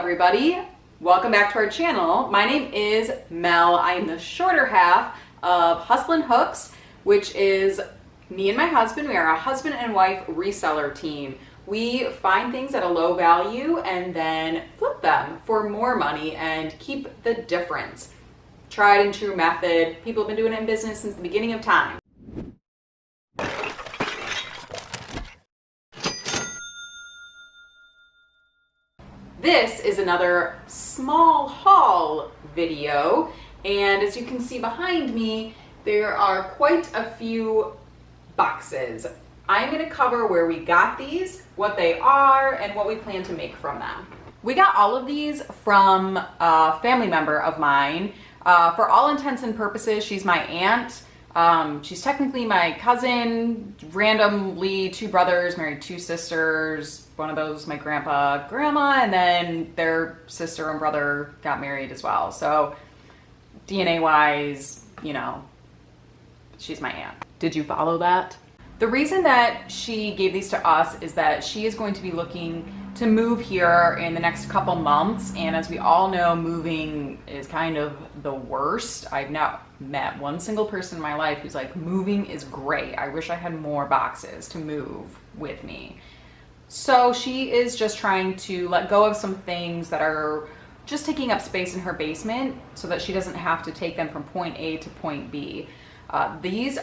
everybody. Welcome back to our channel. My name is Mel. I am the shorter half of Hustlin' Hooks, which is me and my husband. We are a husband and wife reseller team. We find things at a low value and then flip them for more money and keep the difference. Tried and true method. People have been doing it in business since the beginning of time. This is another small haul video, and as you can see behind me, there are quite a few boxes. I'm going to cover where we got these, what they are, and what we plan to make from them. We got all of these from a family member of mine. For all intents and purposes, she's my aunt. She's technically my cousin, randomly two brothers, married two sisters. One of those, my grandpa, grandma, and then their sister and brother got married as well. So DNA wise, you know, she's my aunt. Did you follow that? The reason that she gave these to us is that she is going to be looking to move here in the next couple months. And as we all know, moving is kind of the worst. I've not met one single person in my life who's like, moving is great. I wish I had more boxes to move with me. So she is just trying to let go of some things that are just taking up space in her basement so that she doesn't have to take them from point A to point B. These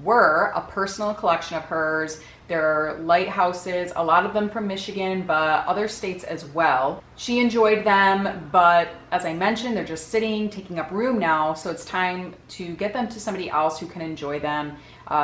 were a personal collection of hers. They're lighthouses, a lot of them from Michigan, but other states as well. She enjoyed them, but as I mentioned, they're just sitting, taking up room now, so it's time to get them to somebody else who can enjoy them.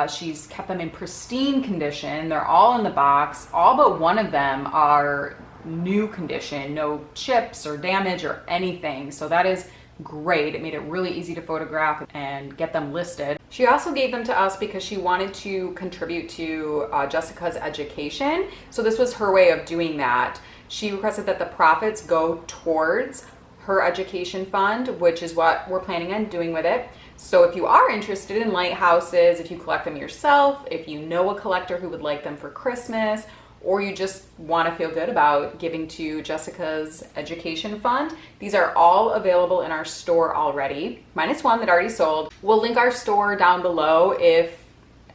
She's kept them in pristine condition. They're all in the box. All but one of them are new condition, no chips or damage or anything, so that is great. It made it really easy to photograph and get them listed. She also gave them to us because she wanted to contribute to Jessica's education. So this was her way of doing that. She requested that the profits go towards her education fund, which is what we're planning on doing with it. So if you are interested in lighthouses, if you collect them yourself, if you know a collector who would like them for Christmas, or you just want to feel good about giving to Jessica's education fund, these are all available in our store already, minus one that already sold. We'll link our store down below if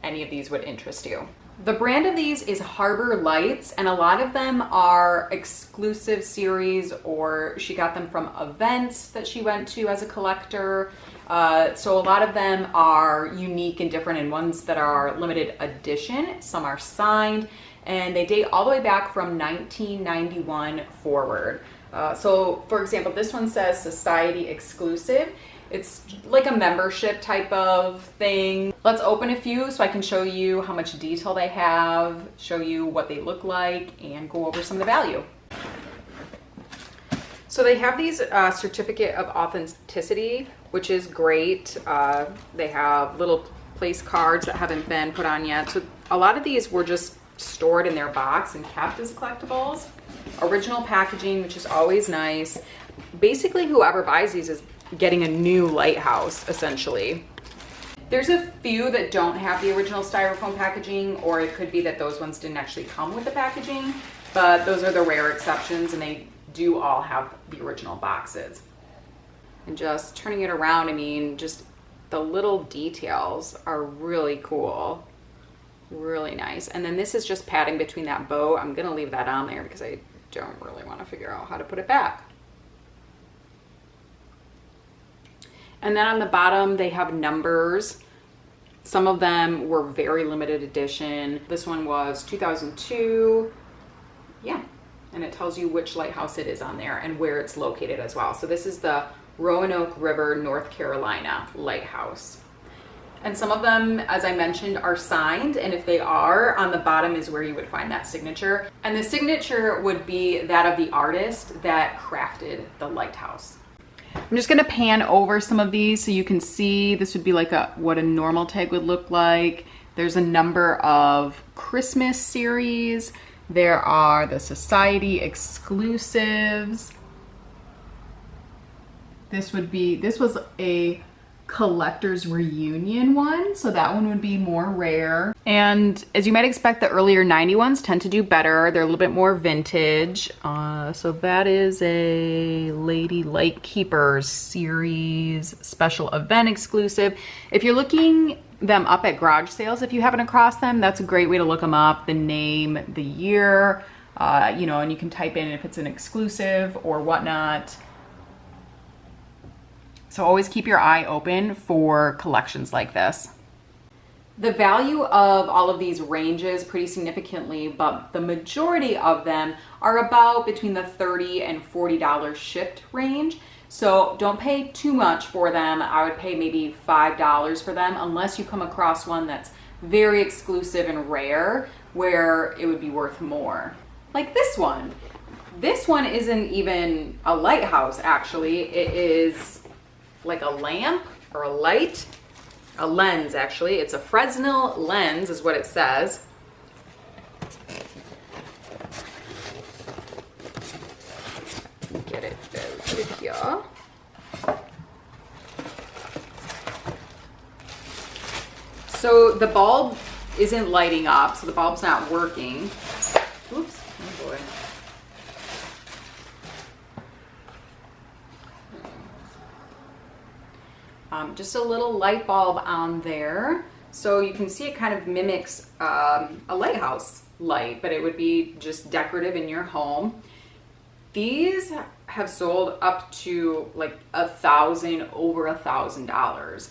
any of these would interest you. The brand of these is Harbour Lights, and a lot of them are exclusive series, or she got them from events that she went to as a collector. So a lot of them are unique and different, and ones that are limited edition. Some are signed, and they date all the way back from 1991 forward. So for example, this one says Society Exclusive. It's like a membership type of thing. Let's open a few so I can show you how much detail they have, show you what they look like, and go over some of the value. So they have these certificate of authenticity, which is great. They have little place cards that haven't been put on yet. So a lot of these were just stored in their box and kept as collectibles. Original packaging, which is always nice. Basically, whoever buys these is getting a new lighthouse, essentially. There's a few that don't have the original styrofoam packaging, or it could be that those ones didn't actually come with the packaging, but those are the rare exceptions, and they do all have the original boxes. And just turning it around, I mean, just the little details are really cool. Really nice. And then this is just padding between that bow. I'm gonna leave that on there because I don't really want to figure out how to put it back. And then on the bottom they have numbers. Some of them were very limited edition. This one was 2002. Yeah, and it tells you which lighthouse it is on there and where it's located as well. So this is the Roanoke River, North Carolina lighthouse. And some of them, as I mentioned, are signed, and if they are, on the bottom is where you would find that signature. And the signature would be that of the artist that crafted the lighthouse. I'm just gonna pan over some of these so you can see. This would be like what a normal tag would look like. There's a number of Christmas series. There are the Society Exclusives. This was a collector's reunion one, so that one would be more rare. And as you might expect, the earlier 90 ones tend to do better. They're a little bit more vintage. So that is a Lady Light Keepers series special event exclusive. If you're looking them up at garage sales, if you happen across them, that's a great way to look them up, the name, the year, you know, and you can type in if it's an exclusive or whatnot. So always keep your eye open for collections like this. The value of all of these ranges pretty significantly, but the majority of them are about between the $30 and $40 shipped range. So don't pay too much for them. I would pay maybe $5 for them unless you come across one that's very exclusive and rare where it would be worth more. Like this one. This one isn't even a lighthouse actually. It is like a lamp or a light, a lens actually. It's a Fresnel lens is what it says. Get it over here. So the bulb isn't lighting up, so the bulb's not working. Oops, oh boy. Just a little light bulb on there. So you can see it kind of mimics a lighthouse light, but it would be just decorative in your home. These have sold up to like over $1,000.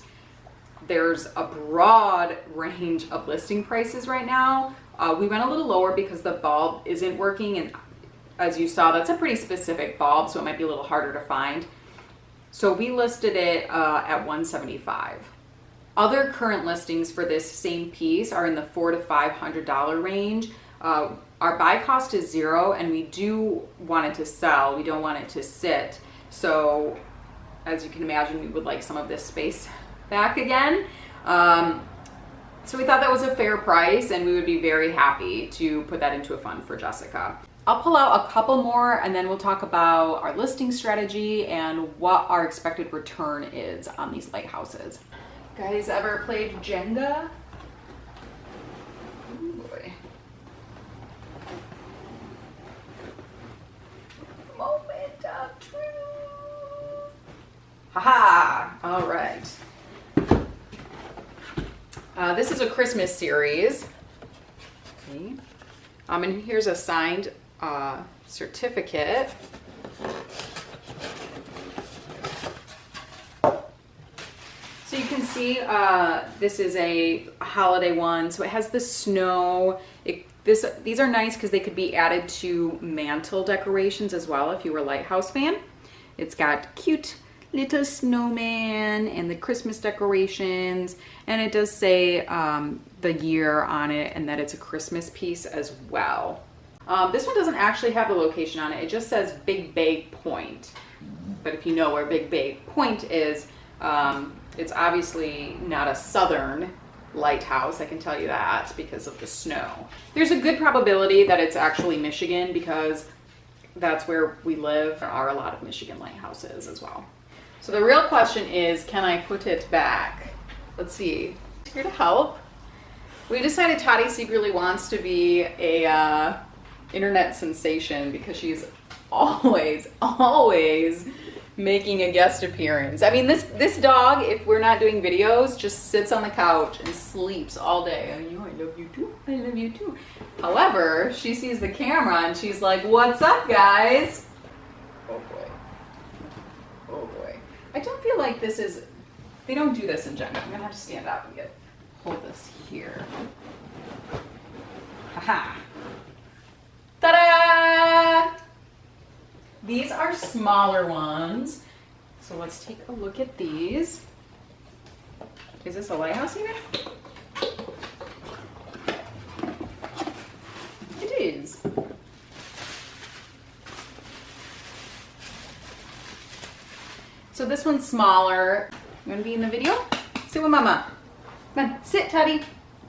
There's a broad range of listing prices right now. We went a little lower because the bulb isn't working, and as you saw, that's a pretty specific bulb, so it might be a little harder to find. So we listed it at $175. Other current listings for this same piece are in the $400 to $500 range. Our buy cost is $0, and we do want it to sell. We don't want it to sit. So as you can imagine, we would like some of this space back again. So we thought that was a fair price, and we would be very happy to put that into a fund for Jessica. I'll pull out a couple more and then we'll talk about our listing strategy and what our expected return is on these lighthouses. Guys, ever played Jenga? Oh boy. Moment of truth. Haha, all right. This is a Christmas series. Okay. And here's a signed certificate. So you can see this is a holiday one. So it has the snow. These are nice because they could be added to mantle decorations as well if you were a lighthouse fan. It's got cute little snowman and the Christmas decorations, and it does say the year on it and that it's a Christmas piece as well. This one doesn't actually have the location on it. It just says Big Bay Point. But if you know where Big Bay Point is, it's obviously not a southern lighthouse, I can tell you that, because of the snow. There's a good probability that it's actually Michigan because that's where we live. There are a lot of Michigan lighthouses as well. So the real question is, can I put it back? Let's see. Here to help. We decided Toddy secretly wants to be a internet sensation because she's always making a guest appearance. I mean, this dog, if we're not doing videos, just sits on the couch and sleeps all day. I love you too. I love you too. However, she sees the camera and she's like, "What's up, guys?" Oh boy. Oh boy. I don't feel like this is. They don't do this in Jenga. I'm gonna have to stand up and hold this here. Haha. Ta-da! These are smaller ones. So let's take a look at these. Is this a lighthouse even? It is. So this one's smaller. You want to be in the video? Sit with Mama. Come on, sit, Teddy.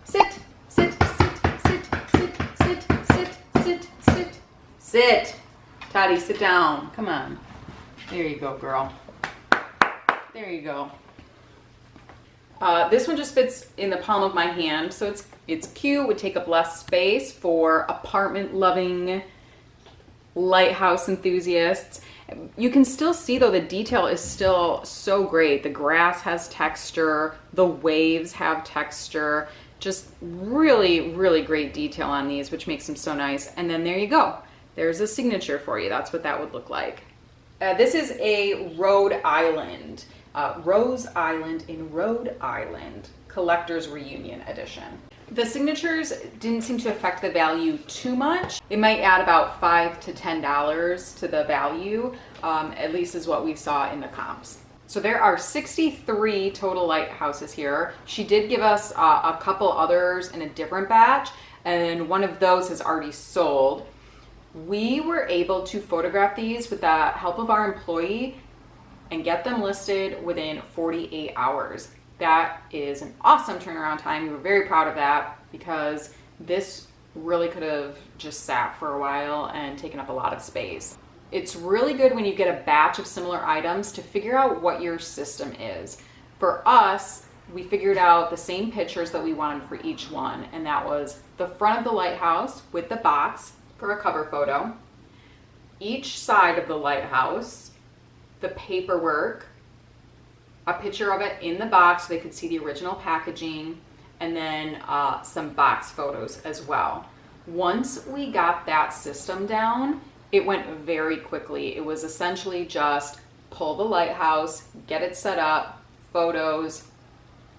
Sit, sit, sit, sit, sit, sit, sit, sit, sit, sit. Toddy, sit down. Come on. There you go, girl. There you go. This one just fits in the palm of my hand, so it's cute, would take up less space for apartment-loving lighthouse enthusiasts. You can still see though the detail is still so great. The grass has texture, the waves have texture, just really, really great detail on these, which makes them so nice. And then there you go. There's a signature for you. That's what that would look like. This is a Rhode Island, Rose Island in Rhode Island, Collector's Reunion Edition. The signatures didn't seem to affect the value too much. It might add about $5 to $10 to the value, at least is what we saw in the comps. So there are 63 total lighthouses here. She did give us a couple others in a different batch, and one of those has already sold. We were able to photograph these with the help of our employee and get them listed within 48 hours. That is an awesome turnaround time. We were very proud of that because this really could have just sat for a while and taken up a lot of space. It's really good when you get a batch of similar items to figure out what your system is. For us, we figured out the same pictures that we wanted for each one, and that was the front of the lighthouse with the box for a cover photo, each side of the lighthouse, the paperwork, a picture of it in the box so they could see the original packaging, and then some box photos as well. Once we got that system down, it went very quickly. It was essentially just pull the lighthouse, get it set up, photos,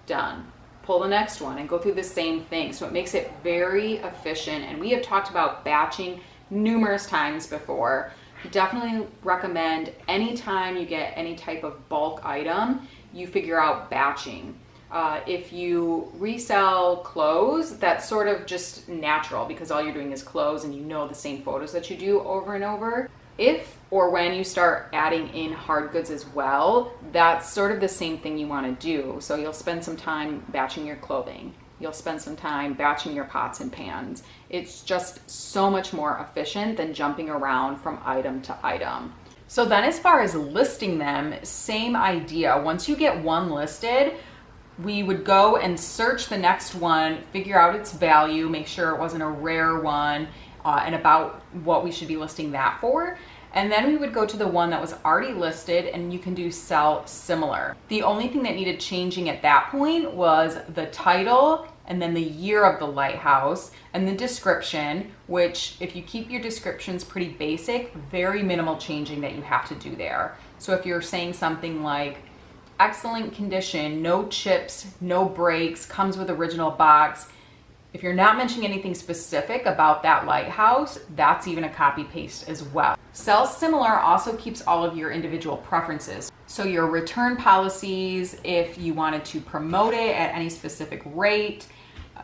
done. Pull the next one and go through the same thing. So it makes it very efficient. And we have talked about batching numerous times before. Definitely recommend anytime you get any type of bulk item, you figure out batching. If you resell clothes, that's sort of just natural because all you're doing is clothes and you know the same photos that you do over and over. If or when you start adding in hard goods as well, that's sort of the same thing you want to do. So you'll spend some time batching your clothing. You'll spend some time batching your pots and pans. It's just so much more efficient than jumping around from item to item. So then as far as listing them, same idea. Once you get one listed, we would go and search the next one, figure out its value, make sure it wasn't a rare one, and about what we should be listing that for. And then we would go to the one that was already listed and you can do sell similar. The only thing that needed changing at that point was the title and then the year of the lighthouse and the description, which if you keep your descriptions pretty basic, very minimal changing that you have to do there. So if you're saying something like excellent condition, no chips, no breaks, comes with original box, if you're not mentioning anything specific about that lighthouse, that's even a copy paste as well. Sell similar also keeps all of your individual preferences. So your return policies, if you wanted to promote it at any specific rate,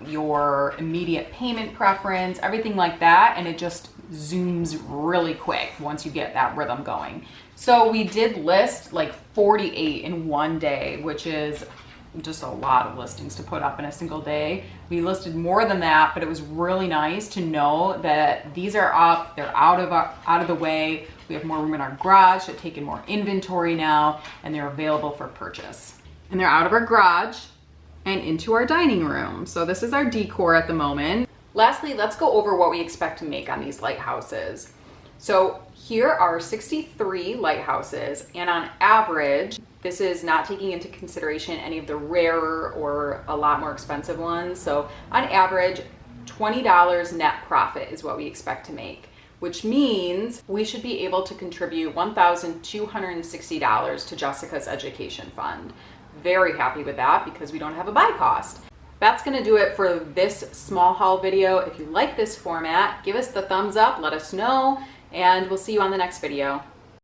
your immediate payment preference, everything like that, and it just zooms really quick once you get that rhythm going. So we did list like 48 in one day, which is just a lot of listings to put up in a single day. We listed more than that, but it was really nice to know that these are up, they're out of the way. We have more room in our garage to take in more inventory now, and they're available for purchase. And they're out of our garage and into our dining room. So this is our decor at the moment. Lastly, let's go over what we expect to make on these lighthouses. So here are 63 lighthouses, and on average, this is not taking into consideration any of the rarer or a lot more expensive ones. So on average, $20 net profit is what we expect to make, which means we should be able to contribute $1,260 to Jessica's education fund. Very happy with that because we don't have a buy cost. That's gonna do it for this small haul video. If you like this format, give us the thumbs up, let us know, and we'll see you on the next video.